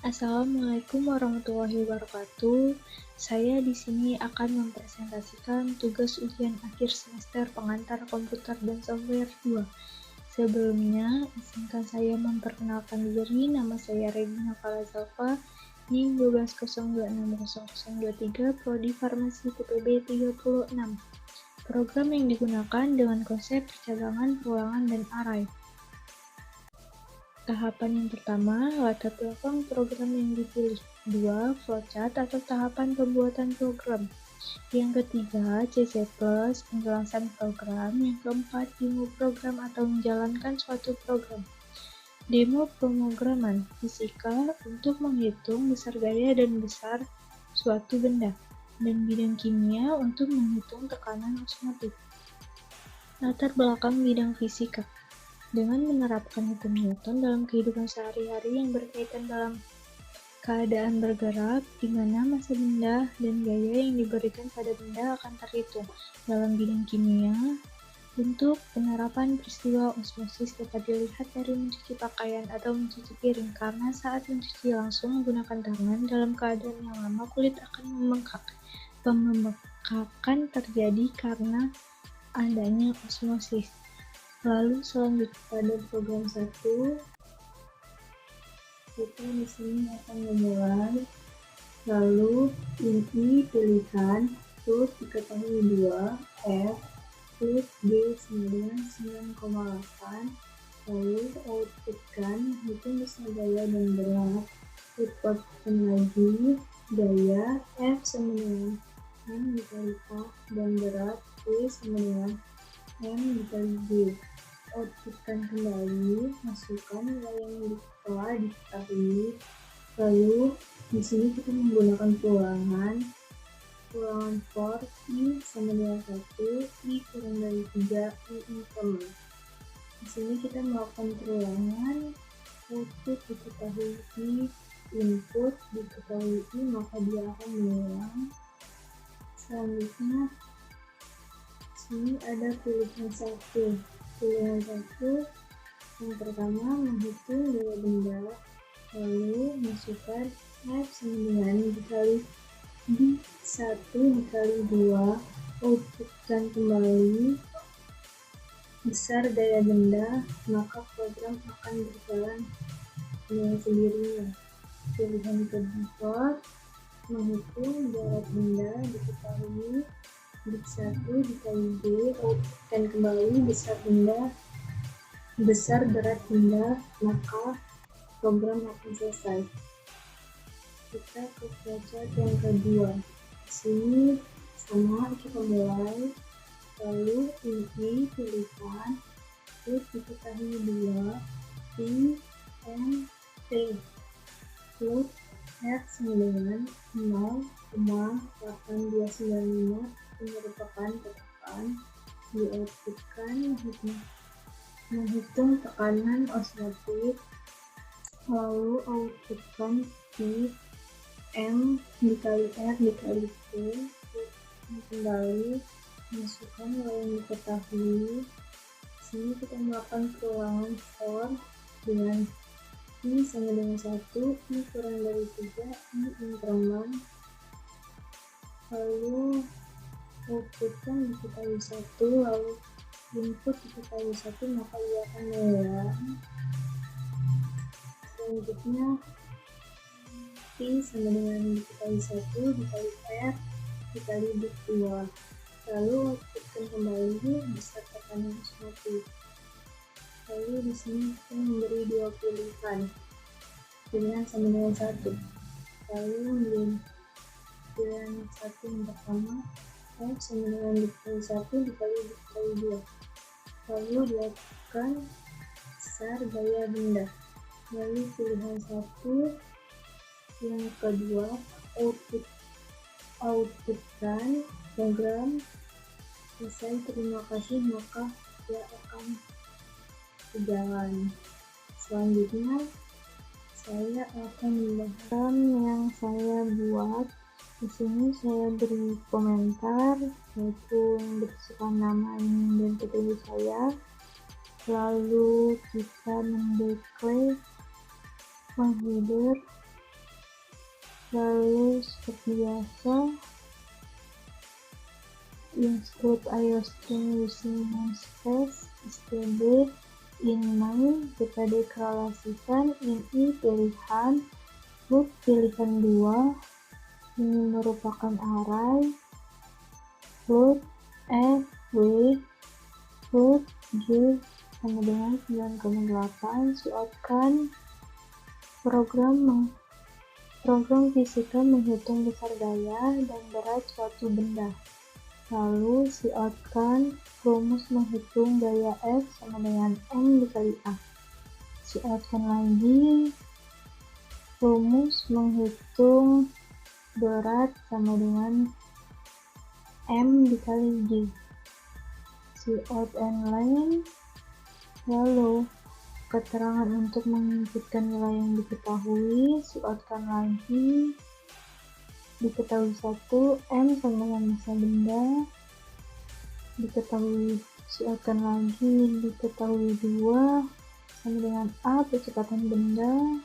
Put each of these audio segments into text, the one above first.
Assalamualaikum warahmatullahi wabarakatuh. Saya di sini akan mempresentasikan tugas ujian akhir semester pengantar komputer dan software 2. Sebelumnya, izinkan saya memperkenalkan diri. Nama saya Regina Kalazalfa, NIM 1202600023, Prodi Farmasi TPB 36. Program yang digunakan dengan konsep percabangan, perulangan, dan array. Tahapan yang pertama, latar belakang program yang dipilih. 2. Flowchart atau tahapan pembuatan program. Yang ketiga, CC+, penjelasan program. Yang keempat, demo program atau menjalankan suatu program. Demo pemrograman fisika untuk menghitung besar gaya dan besar suatu benda. Dan bidang kimia untuk menghitung tekanan osmotik. Latar belakang bidang fisika. Dengan menerapkan hukum Newton dalam kehidupan sehari-hari yang berkaitan dalam keadaan bergerak, di mana massa benda dan gaya yang diberikan pada benda akan terhitung. Dalam bidang kimia, bentuk penerapan peristiwa osmosis dapat dilihat dari mencuci pakaian atau mencuci piring, karena saat mencuci langsung menggunakan tangan dalam keadaan yang lama, kulit akan membengkak. Pembengkakan terjadi karena adanya osmosis. Lalu selanjutnya pada program 1, kita di sini akan memulai. Lalu ini pilihan plus diketahui 2, F plus G sama dengan 9,8. Lalu outputkan hitung besar gaya dan berat. Outputkan lagi gaya F sama dengan M dikali K dan berat G sama dengan M dikali G. Outputkan kembali, masukkan nilai yang telah diketahui. Lalu di sini kita menggunakan pelulangan for I sama dengan 1, I kurang dari 3, I increment. Di sini kita melakukan pelulangan, output diketahui I, input diketahui I, maka dia akan mengulang. Selanjutnya sini ada pilihan 1. Pilihan 1 yang pertama menghitung gaya benda, lalu masukkan F sama dengan dikali D1 dikali 2, outputkan kembali besar gaya benda, maka program akan berjalan dengan sendirinya. Pilihan kedua, menghitung berat benda diketahui D1 dikali D, outputkan kembali besar berat benda, maka program akan selesai. Kita ke flowchart yang kedua. Di sini sama kita mulai. Lalu ini pilihan plus diketahui 2, I, M, T plus F sama dengan 0,8295 merupakan tekanan. Di-outputkan menghitung tekanan osmotik, lalu outputkan P M dikali R dikali T, kembali masukkan nilai yang diketahui. Sini kita melakukan perulangan for dengan I sama dengan 1, I kurang dari 3, I increment. Lalu outputkan diketahui 1, lalu input diketahui 1, maka ia akan mengulang. Selanjutnya I sama dengan dikali 1 dikali R dikali D2. Lalu outputkan kembali besar tekanan osmotik. Lalu di sini kita memberi dua pilihan. Pilihan sama dengan 1. Lalu menjadi pilihan 1 yang pertama, F sama dengan dikali 1 dikali 2. Lalu dilakukan besar gaya benda. Lalu pilihan 1 yang kedua, outputkan program selesai. Terima kasih, maka dia akan berjalan. Selanjutnya saya akan membahas yang saya buat. Di sini saya beri komentar, yaitu yang berisikan nama dan PTB saya. Lalu kita mendeklar, mengheader, Lalu seperti biasa, insert IO string using namespace std in main, kita deklarasikan ini pilihan float pilihan 2, ini merupakan array float w float g sama dengan 9,8. Suatkan program fisika menghitung besar daya dan berat suatu benda. Lalu suatkan rumus menghitung daya F sama dengan M dikali A. Suatkan lagi rumus menghitung berat sama dengan M dikali G. Cout and line. Lalu keterangan untuk menginputkan nilai yang diketahui, suatkan lagi. Diketahui 1, M sama dengan massa benda. Diketahui, suatkan lagi. Diketahui 2 sama dengan A percepatan benda.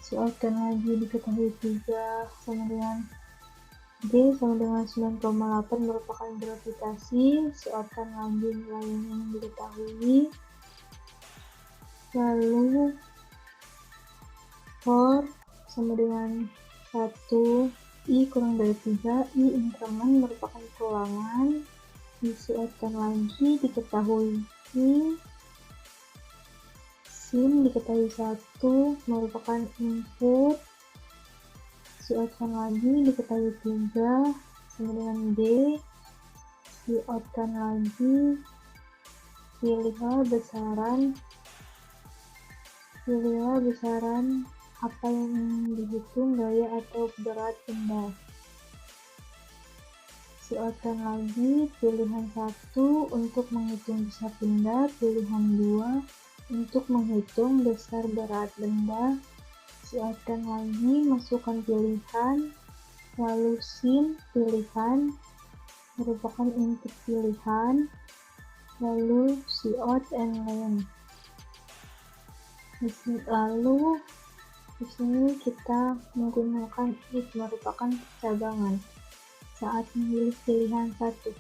Suatkan lagi. Diketahui 3 sama dengan G sama dengan 9,8 merupakan gravitasi. Suatkan lagi nilai yang diketahui. Lalu for sama dengan 1 I kurang dari 3, I increment merupakan perulangan. Disuatkan lagi, diketahui I, sin diketahui 1 merupakan input. Suatkan lagi, diketahui 3 sama dengan D. Suatkan lagi, pilihlah besaran apa yang ingin dihitung, daya atau berat benda. Suatkan lagi, pilihan 1 untuk menghitung besar benda, pilihan 2 untuk menghitung besar berat benda. Suatkan lagi, masukkan pilihan, lalu sin pilihan merupakan input pilihan, lalu cout and line. Lalu di sini kita menggunakan if merupakan percabangan. Saat memilih pilihan 1,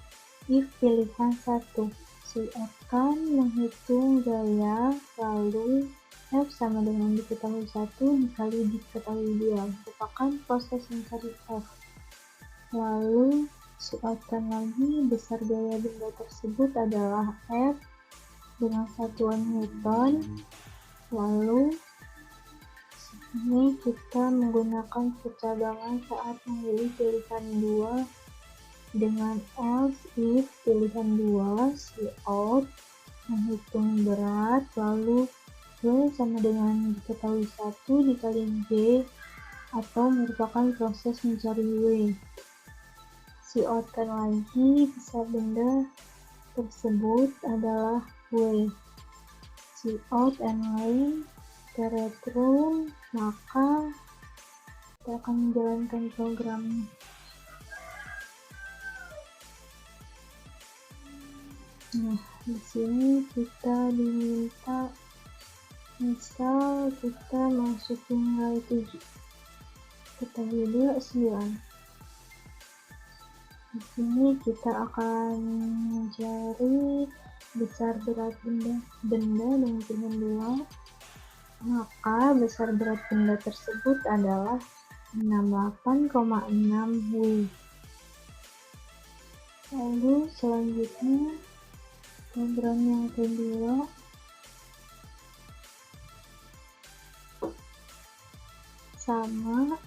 if pilihan 1, suatkan menghitung gaya, lalu F sama dengan diketahui 1 dikali diketahui 2 merupakan proses mencari F. Lalu suatkan lagi, besar gaya benda tersebut adalah F dengan satuan Newton. Lalu ini kita menggunakan percabangan saat memilih pilihan 2 dengan else if pilihan 2 cout menghitung berat, lalu W sama dengan diketahui 1 dikali G atau merupakan proses mencari W. Suatkan lagi, besar benda tersebut adalah W. Cout and line, kita return, maka kita akan menjalankan program. Nah, di sini kita diminta misal kita masukin nilai 7, kita pilih 9. Di sini kita akan mencari besar berat benda dengan pilihan 2, maka besar berat benda tersebut adalah 68,6 W. Lalu selanjutnya program yang kedua, sama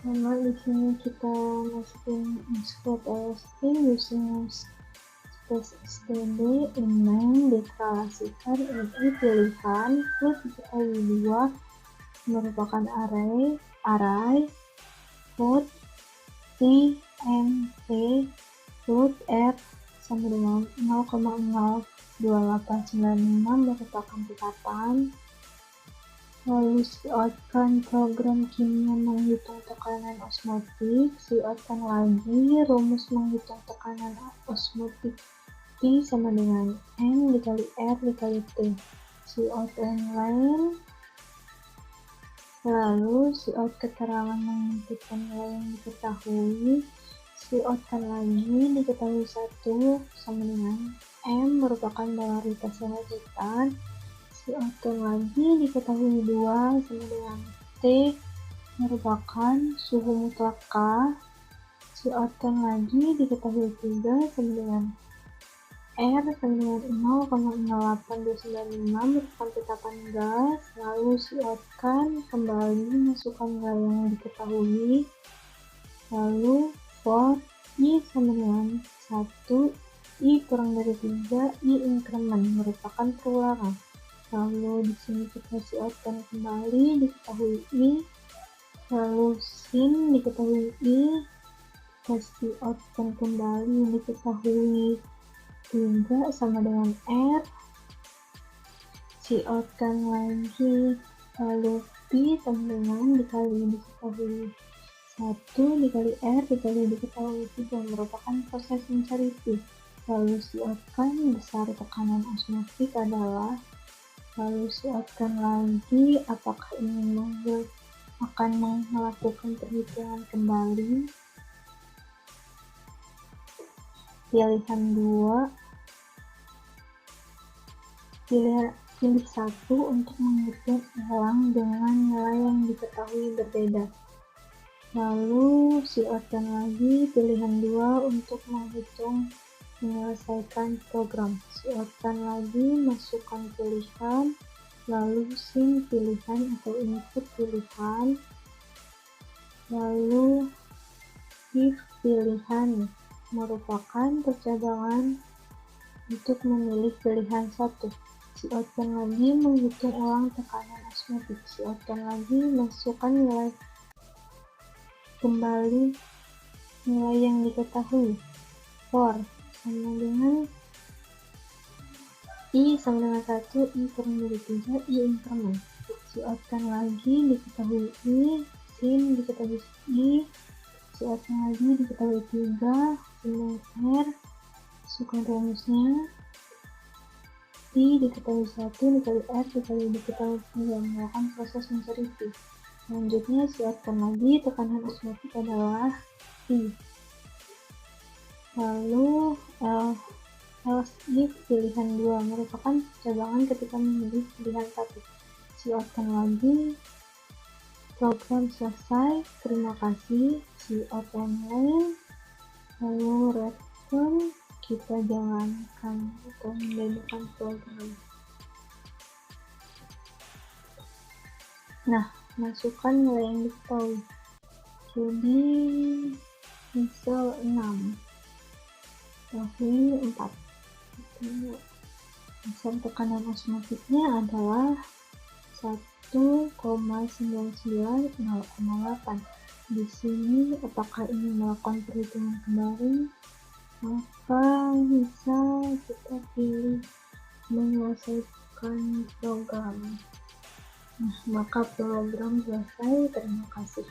di sini kita masukin insert IO string using space std in main, deklarasikan ini pilihan float diketahui 2 merupakan array float t m p float r sama dengan 0,02896 merupakan tetapan. Lalu suatkan program kimia menghitung tekanan osmotik. Suatkan lagi rumus menghitung tekanan osmotik T sama dengan N dikali R dikali T. Cout and line. Lalu siot keterangan menentukan nilai yang diketahui. Siotkan lagi diketahui 1 sama dengan M merupakan polaritas yang hasilkan. Siotkan lagi diketahui 2 sama dengan T merupakan suhu mutlak K. Siotkan lagi diketahui 3 sama dengan R sama dengan 0,08295 merupakan tetapan gas. Lalu siotkan kembali masukkan nilai yang diketahui. Lalu for I sama dengan 1, I kurang dari 3, I increment merupakan perulangan. Lalu di sini kita siotkan kembali diketahui I. Lalu sin diketahui I. Kita siotkan kembali diketahui 3 sama dengan R. Siotkan lagi. Lalu P sama dengan diketahui 1 dikali R dikali diketahui 3 merupakan proses mencari P. Lalu siotkan besar tekanan osmotik adalah. Lalu siotkan lagi apakah ini akan melakukan perhitungan kembali. Pilihan 2. Pilih 1 untuk menghitung ulang dengan nilai yang diketahui berbeda. Lalu siotkan lagi pilihan 2 untuk menyelesaikan program. Siotkan lagi masukkan pilihan, lalu sin pilihan atau input pilihan, lalu if pilihan merupakan percabangan untuk memilih pilihan 1. Siotkan lagi menghitung ulang tekanan osmotik. Siotkan lagi masukkan kembali nilai yang diketahui. For sama dengan I sama dengan 1, I kurang dari 3, I increment. Siotkan lagi diketahui I, sin diketahui I. Siotkan lagi diketahui 3, sin R. Masukkan rumusnya. I diketahui 1 dikali R dikali diketahui 3 melakukan proses mencari P. Selanjutnya siotkan lagi tekanan osmotik adalah P. Lalu else if pilihan 2 merupakan cadangan ketika memilih pilihan 1. Siotkan lagi. Program selesai. Terima kasih. Siot yang lain. Lalu return. Kita jalankan atau mendemokan program. Nah, masukkan nilai yang diketahui. Jadi misal 6 dahulu 4. Misal tekanan osmotiknya adalah 1,99 0,8. Di sini apakah ini melakukan perhitungan kembali? Maka bisa kita pilih menyelesaikan program. Nah, maka program selesai. Terima kasih.